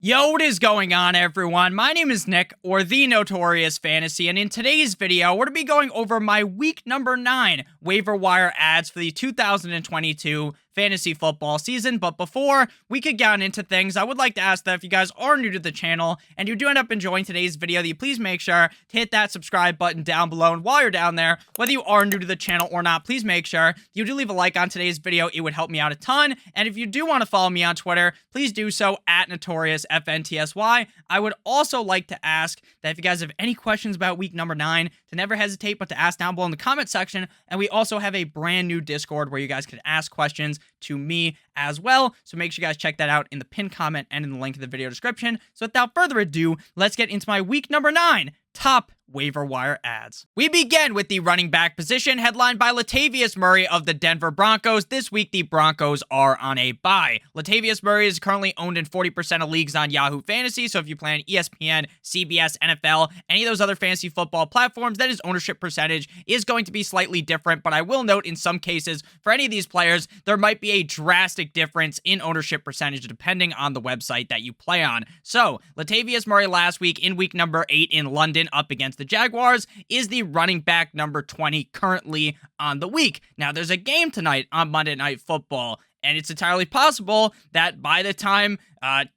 Yo, what is going on, everyone? My name is Nick, or The Notorious Fantasy, and in today's video, we're going to be going over my week number 9 waiver wire ads for the 2022 fantasy football season. But before we could get into things, I would like to ask that if you guys are new to the channel and you do end up enjoying today's video, that you please make sure to hit that subscribe button down below. And while you're down there, whether you are new to the channel or not, please make sure you do leave a like on today's video. It would help me out a ton. And if you do want to follow me on Twitter, please do so at NotoriousFNTSY. I would also like to ask that if you guys have any questions about week number 9, to never hesitate but to ask down below in the comment section. And we also have a brand new Discord where you guys can ask questions to me as well. So make sure you guys check that out in the pinned comment and in the link in the video description. So without further ado, let's get into my week number 9 top waiver wire ads. We begin with the running back position, headlined by Latavius Murray of the Denver Broncos. This week, the Broncos are on a bye. Latavius Murray is currently owned in 40% of leagues on Yahoo Fantasy, so if you play on ESPN, CBS, NFL, any of those other fantasy football platforms, then his ownership percentage is going to be slightly different, but I will note in some cases, for any of these players, there might be a drastic difference in ownership percentage depending on the website that you play on. So, Latavius Murray last week in week number 8 in London up against the Jaguars is the running back number 20 currently on the week. Now, there's a game tonight on Monday Night Football, and it's entirely possible that by the time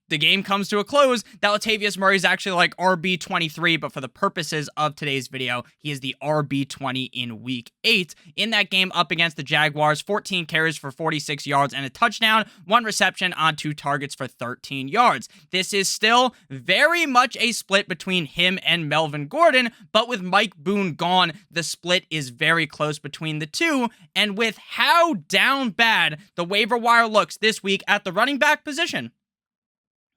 the game comes to a close, that Latavius Murray is actually like RB23, but for the purposes of today's video, he is the RB20 in week 8. In that game up against the Jaguars, 14 carries for 46 yards and a touchdown, 1 reception on 2 targets for 13 yards. This is still very much a split between him and Melvin Gordon, but with Mike Boone gone, the split is very close between the two, and with how down bad the waiver wire looks this week at the running back position,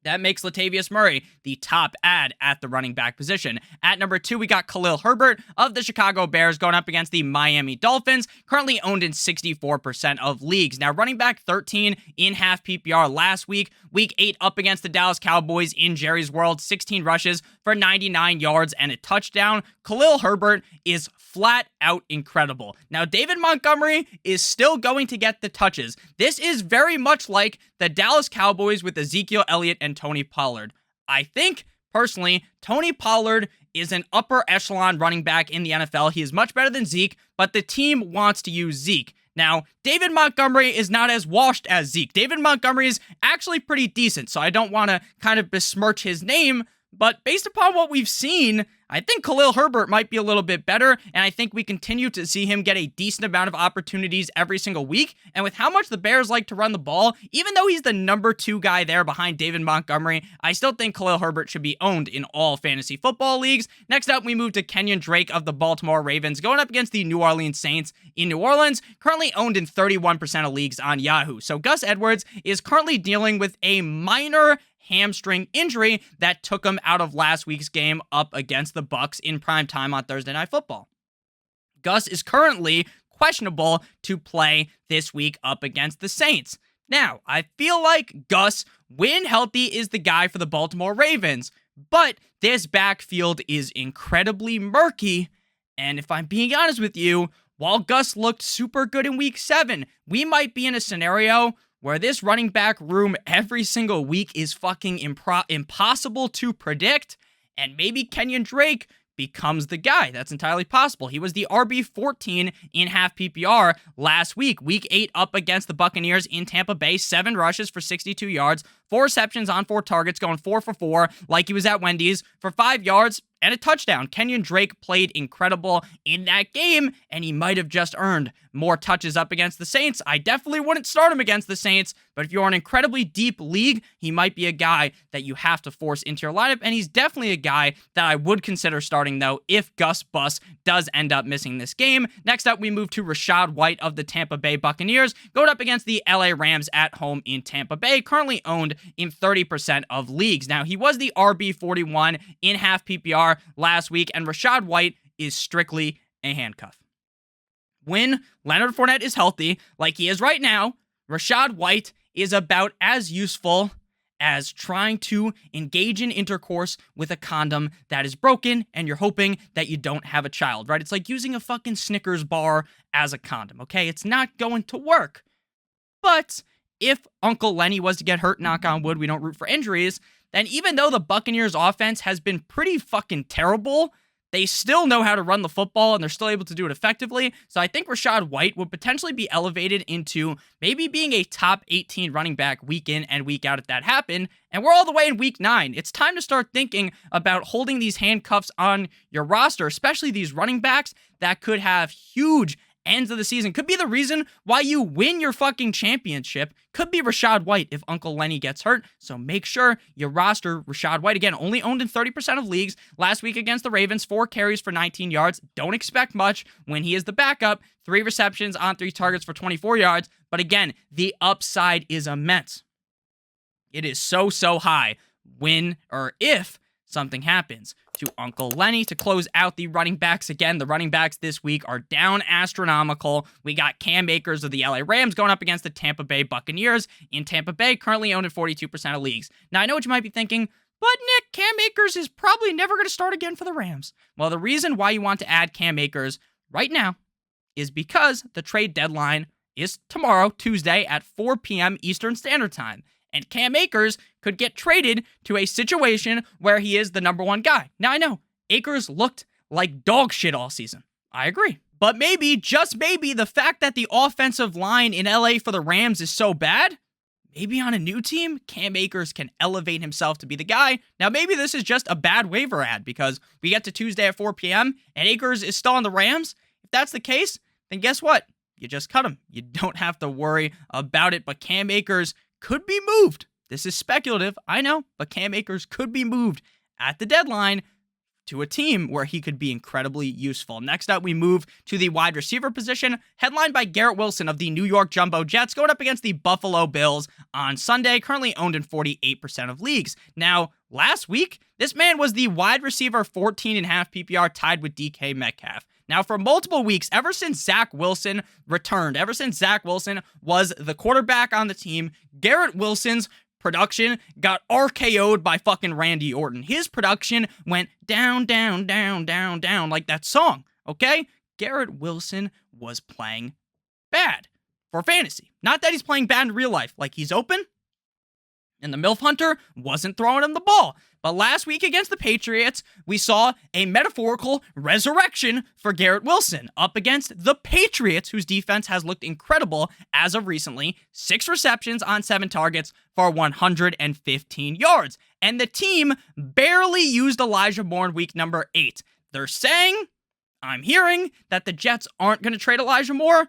that makes Latavius Murray the top ad at the running back position. At number 2, we got Khalil Herbert of the Chicago Bears going up against the Miami Dolphins, currently owned in 64% of leagues. Now, running back 13 in half PPR last week. Week 8 up against the Dallas Cowboys in Jerry's World, 16 rushes for 99 yards and a touchdown. Khalil Herbert is flat out incredible. Now, David Montgomery is still going to get the touches. This is very much like the Dallas Cowboys with Ezekiel Elliott and Tony Pollard. I think, personally, Tony Pollard is an upper echelon running back in the NFL. He is much better than Zeke, but the team wants to use Zeke. Now, David Montgomery is not as washed as Zeke. David Montgomery is actually pretty decent, so I don't want to kind of besmirch his name, but based upon what we've seen, I think Khalil Herbert might be a little bit better, and I think we continue to see him get a decent amount of opportunities every single week. And with how much the Bears like to run the ball, even though he's the number 2 guy there behind David Montgomery, I still think Khalil Herbert should be owned in all fantasy football leagues. Next up, we move to Kenyon Drake of the Baltimore Ravens, going up against the New Orleans Saints in New Orleans, currently owned in 31% of leagues on Yahoo. So Gus Edwards is currently dealing with a minor hamstring injury that took him out of last week's game up against the Bucs in prime time on Thursday Night Football. Gus is currently questionable to play this week up against the Saints. Now, I feel like Gus, when healthy, is the guy for the Baltimore Ravens, but this backfield is incredibly murky, and if I'm being honest with you, while Gus looked super good in week 7, we might be in a scenario where this running back room every single week is fucking impossible to predict, and maybe Kenyon Drake becomes the guy. That's entirely possible. He was the RB14 in half PPR last week. Week 8 up against the Buccaneers in Tampa Bay, 7 rushes for 62 yards, 4 receptions on 4 targets, going 4 for 4 like he was at Wendy's for 5 yards and a touchdown. Kenyon Drake played incredible in that game, and he might have just earned more touches up against the Saints. I definitely wouldn't start him against the Saints, but if you're an incredibly deep league, he might be a guy that you have to force into your lineup, and he's definitely a guy that I would consider starting, though, if Gus Bus does end up missing this game. Next up, we move to Rachaad White of the Tampa Bay Buccaneers, going up against the LA Rams at home in Tampa Bay, currently owned in 30% of leagues. Now, he was the RB41 in half PPR last week, and Rachaad White is strictly a handcuff. When Leonard Fournette is healthy, like he is right now, Rachaad White is about as useful as trying to engage in intercourse with a condom that is broken and you're hoping that you don't have a child, right? It's like using a fucking Snickers bar as a condom, okay? It's not going to work. But if Uncle Lenny was to get hurt, knock on wood, we don't root for injuries, then even though the Buccaneers offense has been pretty fucking terrible, they still know how to run the football, and they're still able to do it effectively. So I think Rachaad White would potentially be elevated into maybe being a top 18 running back week in and week out if that happened. And we're all the way in week 9. It's time to start thinking about holding these handcuffs on your roster, especially these running backs that could have huge ends of the season. Could be the reason why you win your fucking championship. Could be Rachaad White if Uncle Lenny gets hurt. So make sure you roster Rachaad White. Again, only owned in 30% of leagues. Last week against the Ravens, 4 carries for 19 yards. Don't expect much when he is the backup. 3 receptions on 3 targets for 24 yards. But again, the upside is immense. It is so high when or if something happens to Uncle Lenny. To close out the running backs, again, the running backs this week are down astronomical. We got Cam Akers of the LA Rams going up against the Tampa Bay Buccaneers. In Tampa Bay, currently owned in 42% of leagues. Now, I know what you might be thinking, but Nick, Cam Akers is probably never going to start again for the Rams. Well, the reason why you want to add Cam Akers right now is because the trade deadline is tomorrow, Tuesday, at 4 p.m. Eastern Standard Time. And Cam Akers could get traded to a situation where he is the number 1 guy. Now, I know Akers looked like dog shit all season. I agree. But maybe, just maybe, the fact that the offensive line in LA for the Rams is so bad, maybe on a new team, Cam Akers can elevate himself to be the guy. Now, maybe this is just a bad waiver ad because we get to Tuesday at 4 p.m. and Akers is still on the Rams. If that's the case, then guess what? You just cut him. You don't have to worry about it. But Cam Akers could be moved. This is speculative, I know, but Cam Akers could be moved at the deadline to a team where he could be incredibly useful. Next up, we move to the wide receiver position, headlined by Garrett Wilson of the New York Jumbo Jets, going up against the Buffalo Bills on Sunday, currently owned in 48% of leagues. Now, last week, this man was the wide receiver 14.5 PPR, tied with DK Metcalf. Now, for multiple weeks, ever since Zach Wilson returned, ever since Zach Wilson was the quarterback on the team, Garrett Wilson's production got RKO'd by fucking Randy Orton. His production went down, down, down, down, down, like that song, okay? Garrett Wilson was playing bad for fantasy. Not that he's playing bad in real life. Like, he's open, and the MILF Hunter wasn't throwing him the ball. But last week against the Patriots, we saw a metaphorical resurrection for Garrett Wilson up against the Patriots, whose defense has looked incredible as of recently. 6 receptions on 7 targets for 115 yards. And the team barely used Elijah Moore in week number 8. They're saying, I'm hearing, that the Jets aren't going to trade Elijah Moore,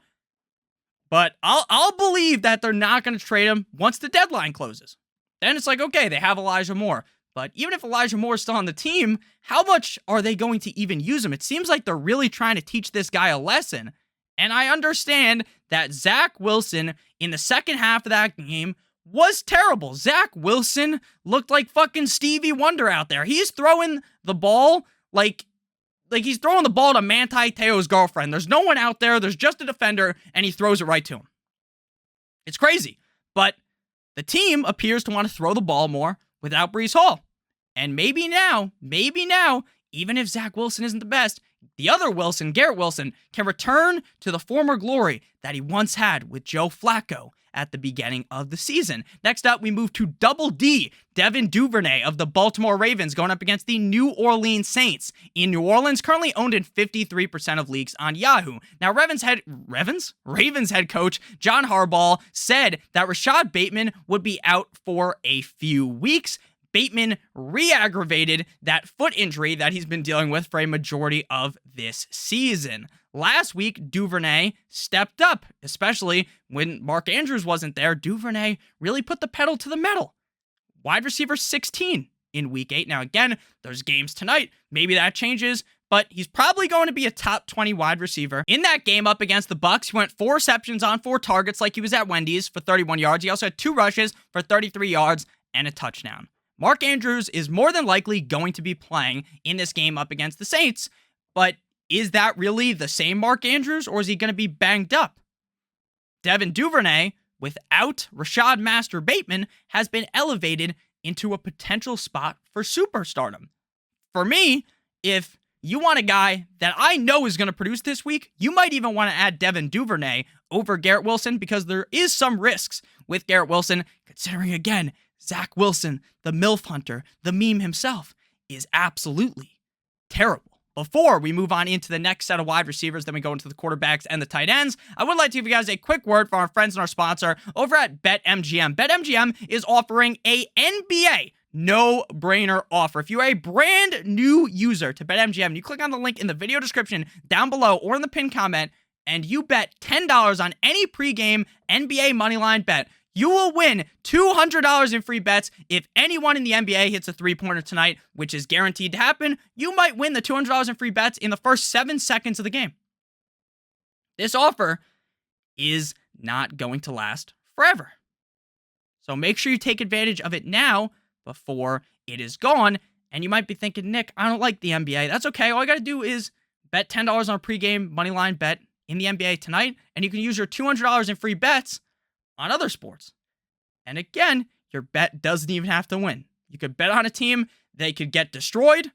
but I'll believe that they're not going to trade him once the deadline closes. Then it's like, okay, they have Elijah Moore. But even if Elijah Moore is still on the team, how much are they going to even use him? It seems like they're really trying to teach this guy a lesson. And I understand that Zach Wilson, in the second half of that game, was terrible. Zach Wilson looked like fucking Stevie Wonder out there. He's throwing the ball like he's throwing the ball to Manti Te'o's girlfriend. There's no one out there. There's just a defender, and he throws it right to him. It's crazy. But the team appears to want to throw the ball more without Breece Hall. And maybe now, even if Zach Wilson isn't the best, the other Wilson, Garrett Wilson, can return to the former glory that he once had with Joe Flacco at the beginning of the season. Next up, we move to Double D, Devin Duvernay of the Baltimore Ravens, going up against the New Orleans Saints. In New Orleans, currently owned in 53% of leagues on Yahoo. Now, Ravens head coach John Harbaugh said that Rashad Bateman would be out for a few weeks. Bateman re-aggravated that foot injury that he's been dealing with for a majority of this season. Last week, Duvernay stepped up, especially when Mark Andrews wasn't there. Duvernay really put the pedal to the metal. Wide receiver 16 in week 8. Now, again, there's games tonight. Maybe that changes, but he's probably going to be a top 20 wide receiver. In that game up against the Bucs, he went 4 receptions on 4 targets like he was at Wendy's for 31 yards. He also had 2 rushes for 33 yards and a touchdown. Mark Andrews is more than likely going to be playing in this game up against the Saints, but is that really the same Mark Andrews, or is he going to be banged up? Devin Duvernay, without Rashad Master Bateman, has been elevated into a potential spot for superstardom. For me, if you want a guy that I know is going to produce this week, you might even want to add Devin Duvernay over Garrett Wilson, because there is some risks with Garrett Wilson, considering, again, Zach Wilson, the MILF hunter, the meme himself, is absolutely terrible. Before we move on into the next set of wide receivers, then we go into the quarterbacks and the tight ends, I would like to give you guys a quick word from our friends and our sponsor over at BetMGM. BetMGM is offering a NBA no-brainer offer. If you're a brand new user to BetMGM, you click on the link in the video description down below or in the pinned comment, and you bet $10 on any pregame NBA moneyline bet, you will win $200 in free bets. If anyone in the NBA hits a three-pointer tonight, which is guaranteed to happen, you might win the $200 in free bets in the first 7 seconds of the game. This offer is not going to last forever. So make sure you take advantage of it now before it is gone. And you might be thinking, Nick, I don't like the NBA. That's okay. All I got to do is bet $10 on a pregame moneyline bet in the NBA tonight, and you can use your $200 in free bets on other sports. And again, your bet doesn't even have to win. You could bet on a team, they could get destroyed,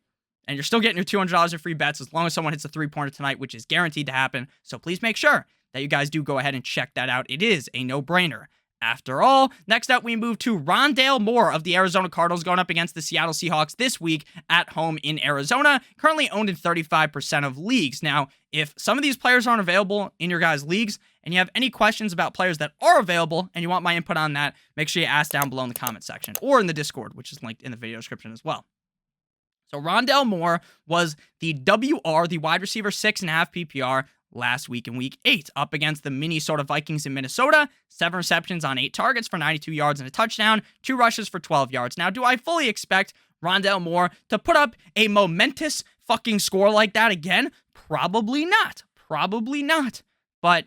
and you're still getting your $200 in free bets as long as someone hits a three-pointer tonight, which is guaranteed to happen. So please make sure that you guys do go ahead and check that out. It is a no-brainer. After all, next up we move to Rondale Moore of the Arizona Cardinals going up against the Seattle Seahawks this week at home in Arizona, currently owned in 35% of leagues. Now, if some of these players aren't available in your guys' leagues and you have any questions about players that are available and you want my input on that, make sure you ask down below in the comment section or in the Discord, which is linked in the video description as well. So Rondale Moore was the WR, the wide receiver 6.5 PPR, last week in week 8 up against the Minnesota Vikings in Minnesota. 7 receptions on 8 targets for 92 yards and a touchdown, 2 rushes for 12 yards. Now, do I fully expect Rondale Moore to put up a momentous fucking score like that again? Probably not. Probably not. But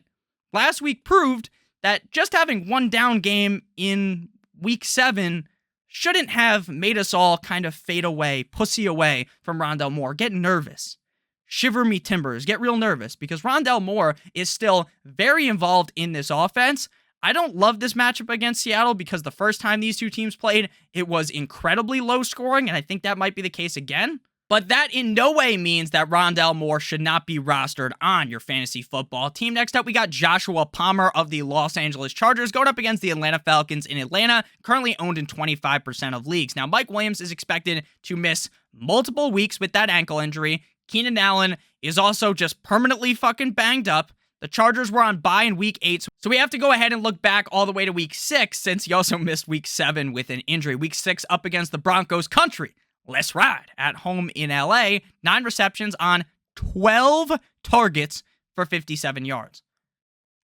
last week proved that just having one down game in week 7 shouldn't have made us all kind of fade away, pussy away from Rondale Moore, get nervous. Shiver me timbers, get real nervous, because Rondale Moore is still very involved in this offense. I don't love this matchup against Seattle because the first time these two teams played, it was incredibly low scoring, and I think that might be the case again. But that in no way means that Rondale Moore should not be rostered on your fantasy football team. Next up, we got Joshua Palmer of the Los Angeles Chargers going up against the Atlanta Falcons in Atlanta, currently owned in 25% of leagues. Now, Mike Williams is expected to miss multiple weeks with that ankle injury. Keenan Allen is also just permanently fucking banged up. The Chargers were on bye in week 8, so we have to go ahead and look back all the way to week 6 since he also missed week 7 with an injury. Week 6 up against the Broncos country. Let's ride. At home in LA, 9 receptions on 12 targets for 57 yards.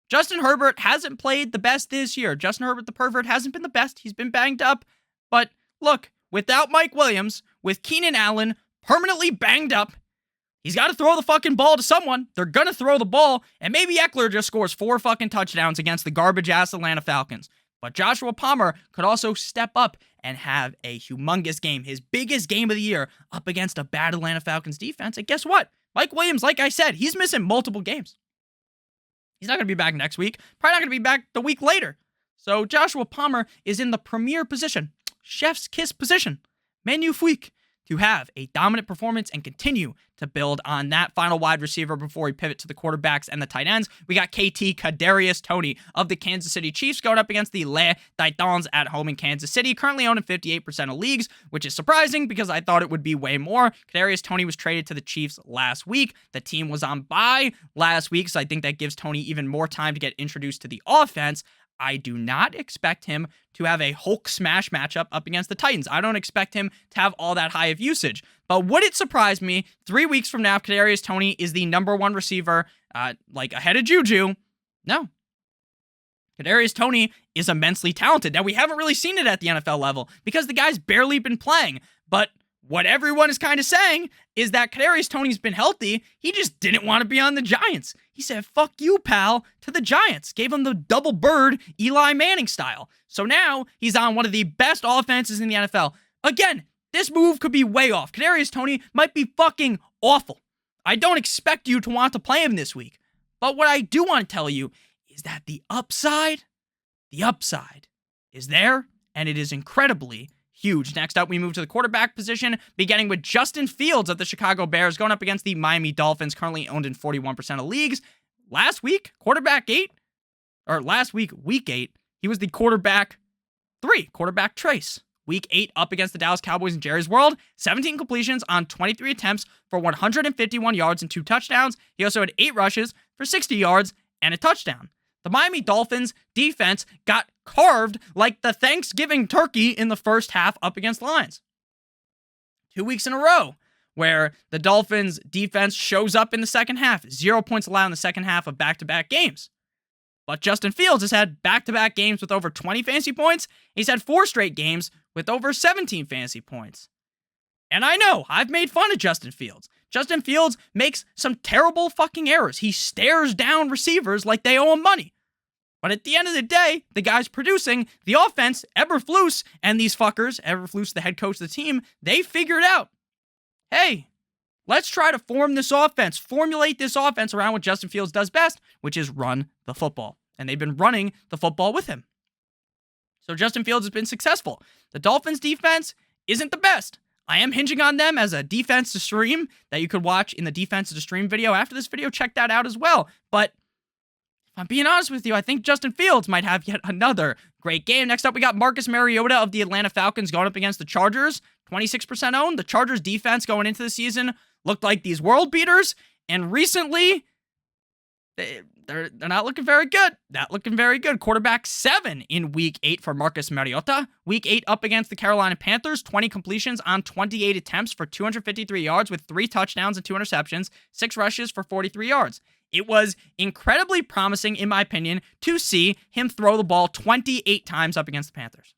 Justin Herbert hasn't played the best this year. Justin Herbert, the pervert, hasn't been the best. He's been banged up. But look, without Mike Williams, with Keenan Allen permanently banged up, he's got to throw the fucking ball to someone. They're going to throw the ball, and maybe Eckler just scores 4 fucking touchdowns against the garbage-ass Atlanta Falcons. But Joshua Palmer could also step up and have a humongous game, his biggest game of the year, up against a bad Atlanta Falcons defense. And guess what? Mike Williams, like I said, he's missing multiple games. He's not going to be back next week. Probably not going to be back the week later. So Joshua Palmer is in the premier position, chef's kiss position, magnifique, to have a dominant performance and continue to build on that. Final wide receiver before we pivot to the quarterbacks and the tight ends, we got KT Kadarius Toney of the Kansas City Chiefs going up against the Les Titans at home in Kansas City, currently owned in 58% of leagues, which is surprising because I thought it would be way more. Kadarius Toney was traded to the Chiefs last week. The team was on bye last week, so I think that gives Toney even more time to get introduced to the offense. I do not expect him to have a Hulk smash matchup up against the Titans. I don't expect him to have all that high of usage. But would it surprise me 3 weeks from now, Kadarius Toney is the number 1 receiver, ahead of Juju? No. Kadarius Toney is immensely talented. Now, we haven't really seen it at the NFL level because the guy's barely been playing. But what everyone is kind of saying is that Kadarius Toney's been healthy. He just didn't want to be on the Giants. He said, fuck you, pal, to the Giants. Gave him the double bird Eli Manning style. So now he's on one of the best offenses in the NFL. Again, this move could be way off. Kadarius Toney might be fucking awful. I don't expect you to want to play him this week. But what I do want to tell you is that the upside is there, and it is incredibly huge. Next up, we move to the quarterback position, beginning with Justin Fields of the Chicago Bears going up against the Miami Dolphins, currently owned in 41% of leagues. Last week, week 8, he was the quarterback 3, quarterback Trace. Week 8 up against the Dallas Cowboys in Jerry's World, 17 completions on 23 attempts for 151 yards and 2 touchdowns. He also had 8 rushes for 60 yards and a touchdown. The Miami Dolphins defense got carved like the Thanksgiving turkey in the first half up against Lions. 2 weeks in a row where the Dolphins defense shows up in the second half. 0 points allowed in the second half of back-to-back games. But Justin Fields has had back-to-back games with over 20 fantasy points. He's had 4 straight games with over 17 fantasy points. And I know, I've made fun of Justin Fields. Justin Fields makes some terrible fucking errors. He stares down receivers like they owe him money. But at the end of the day, the guys producing the offense, Eberflus, and these fuckers, Eberflus, the head coach of the team, they figured out, hey, let's try to formulate this offense around what Justin Fields does best, which is run the football. And they've been running the football with him. So Justin Fields has been successful. The Dolphins defense isn't the best. I am hinging on them as a defense to stream that you could watch in the defense to stream video after this video. Check that out as well. But if I'm being honest with you, I think Justin Fields might have yet another great game. Next up, we got Marcus Mariota of the Atlanta Falcons going up against the Chargers. 26% owned. The Chargers defense going into the season looked like these world beaters. And recently, they're not looking very good. Not looking very good. Quarterback 7 in Week 8 for Marcus Mariota. Week 8 up against the Carolina Panthers. 20 completions on 28 attempts for 253 yards with 3 touchdowns and 2 interceptions. 6 rushes for 43 yards. It was incredibly promising, in my opinion, to see him throw the ball 28 times up against the Panthers.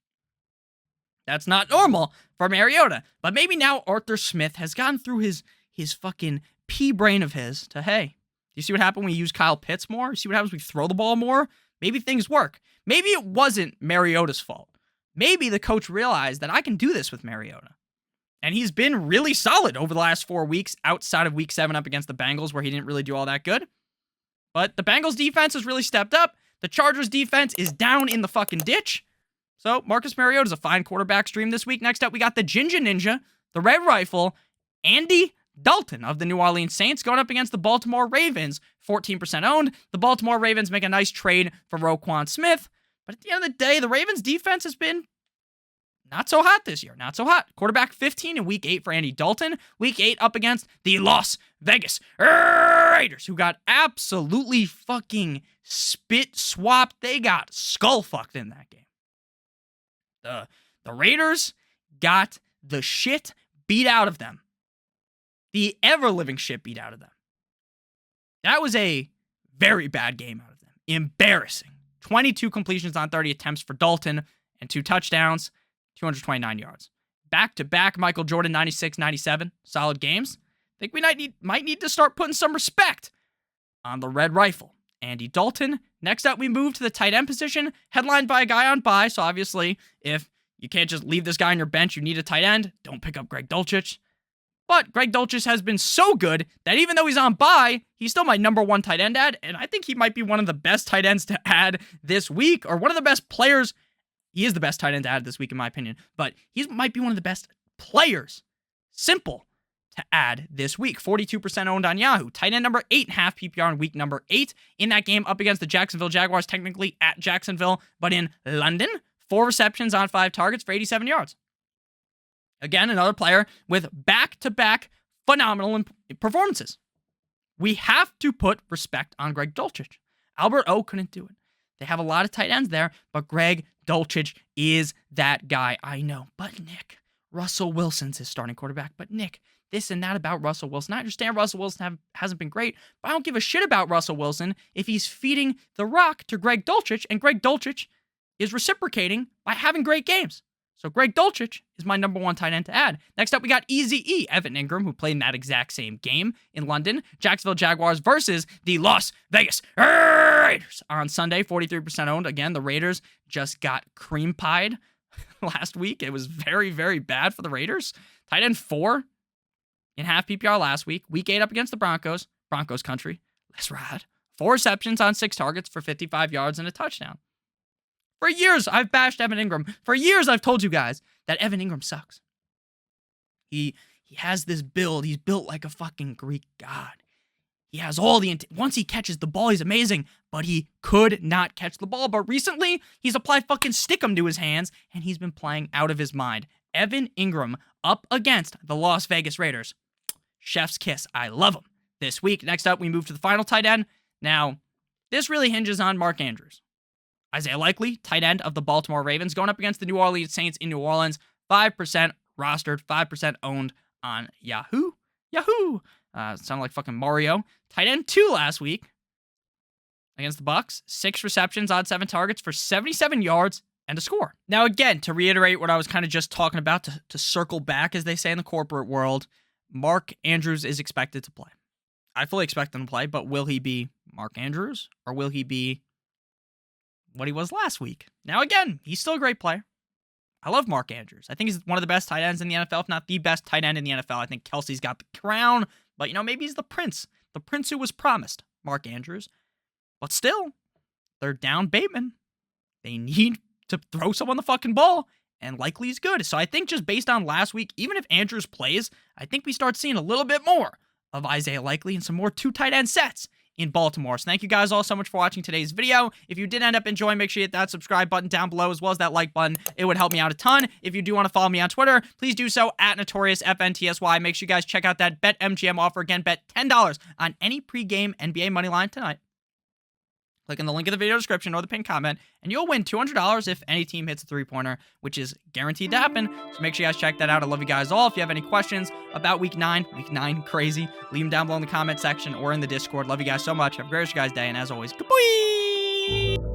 That's not normal for Mariota. But maybe now Arthur Smith has gotten through his fucking pea brain of his to, hey, do you see what happened when we use Kyle Pitts more? You see what happens when we throw the ball more? Maybe things work. Maybe it wasn't Mariota's fault. Maybe the coach realized that I can do this with Mariota. And he's been really solid over the last 4 weeks outside of Week 7 up against the Bengals where he didn't really do all that good. But the Bengals defense has really stepped up. The Chargers defense is down in the fucking ditch. So Marcus Mariota is a fine quarterback stream this week. Next up, we got the Ginger Ninja, the Red Rifle, Andy Dalton of the New Orleans Saints going up against the Baltimore Ravens, 14% owned. The Baltimore Ravens make a nice trade for Roquan Smith. But at the end of the day, the Ravens defense has been not so hot this year. Not so hot. Quarterback 15 in Week 8 for Andy Dalton. Week 8 up against the Las Vegas Raiders, who got absolutely fucking spit swapped. They got skull fucked in that game. The Raiders got the shit beat out of them. The ever-living shit beat out of them. That was a very bad game out of them. Embarrassing. 22 completions on 30 attempts for Dalton and 2 touchdowns, 229 yards. Back-to-back Michael Jordan 96-97. Solid games. I think we might need to start putting some respect on the Red Rifle. Andy Dalton. Next up, we move to the tight end position, headlined by a guy on bye. So obviously, if you can't just leave this guy on your bench, you need a tight end. Don't pick up Greg Dulcich. But Greg Dulcich has been so good that even though he's on bye, he's still my number 1 tight end ad, and I think he might be one of the best tight ends to add this week, or one of the best players. He is the best tight end to add this week, in my opinion, but he might be one of the best players, simple, to add this week. 42% owned on Yahoo. Tight end number 8 in half PPR in week number 8 in that game up against the Jacksonville Jaguars, technically at Jacksonville, but in London. 4 receptions on 5 targets for 87 yards. Again, another player with back-to-back phenomenal performances. We have to put respect on Greg Dulcich. Albert O couldn't do it. They have a lot of tight ends there, but Greg Dulcich is that guy. I know. But Nick, Russell Wilson's his starting quarterback. But Nick, this and that about Russell Wilson. I understand Russell Wilson hasn't been great, but I don't give a shit about Russell Wilson if he's feeding the rock to Greg Dulcich, and Greg Dulcich is reciprocating by having great games. So Greg Dulcich is my number 1 tight end to add. Next up, we got Eazy-E, Evan Ingram, who played in that exact same game in London. Jacksonville Jaguars versus the Las Vegas Raiders on Sunday, 43% owned. Again, the Raiders just got cream pied last week. It was very, very bad for the Raiders. Tight end 4 in half PPR last week. Week 8 up against the Broncos. Broncos country. Let's ride. 4 receptions on 6 targets for 55 yards and a touchdown. For years, I've bashed Evan Ingram. For years, I've told you guys that Evan Ingram sucks. He has this build. He's built like a fucking Greek god. He has all the once he catches the ball, he's amazing, but he could not catch the ball. But recently, he's applied fucking stickum to his hands, and he's been playing out of his mind. Evan Ingram up against the Las Vegas Raiders. Chef's kiss. I love him. This week, next up, we move to the final tight end. Now, this really hinges on Mark Andrews. Isaiah Likely, tight end of the Baltimore Ravens, going up against the New Orleans Saints in New Orleans. 5% rostered, 5% owned on Yahoo. Sounded like fucking Mario. Tight end 2 last week against the Bucks. 6 receptions on 7 targets for 77 yards and a score. Now, again, to reiterate what I was kind of just talking about, to circle back, as they say in the corporate world, Mark Andrews is expected to play. I fully expect him to play, but will he be Mark Andrews, or will he be what he was last week? Now, again, he's still a great player. I love Mark Andrews. I think he's one of the best tight ends in the NFL, if not the best tight end in the NFL. I think Kelsey's got the crown, but, maybe he's the prince who was promised, Mark Andrews. But still, they're down Bateman. They need to throw someone the fucking ball, and Likely's good. So I think just based on last week, even if Andrews plays, I think we start seeing a little bit more of Isaiah Likely and some more 2 tight end sets in Baltimore. So thank you guys all so much for watching today's video. If you did end up enjoying, make sure you hit that subscribe button down below, as well as that like button. It would help me out a ton. If you do want to follow me on Twitter, please do so at NotoriousFNTSY. Make sure you guys check out that BetMGM offer. Again, bet $10 on any pregame NBA money line tonight. Click in the link in the video description or the pinned comment, and you'll win $200 if any team hits a 3-pointer, which is guaranteed to happen. So make sure you guys check that out. I love you guys all. If you have any questions about week 9, crazy, leave them down below in the comment section or in the Discord. Love you guys so much. Have a great rest of your guys' day, and as always, goodbye!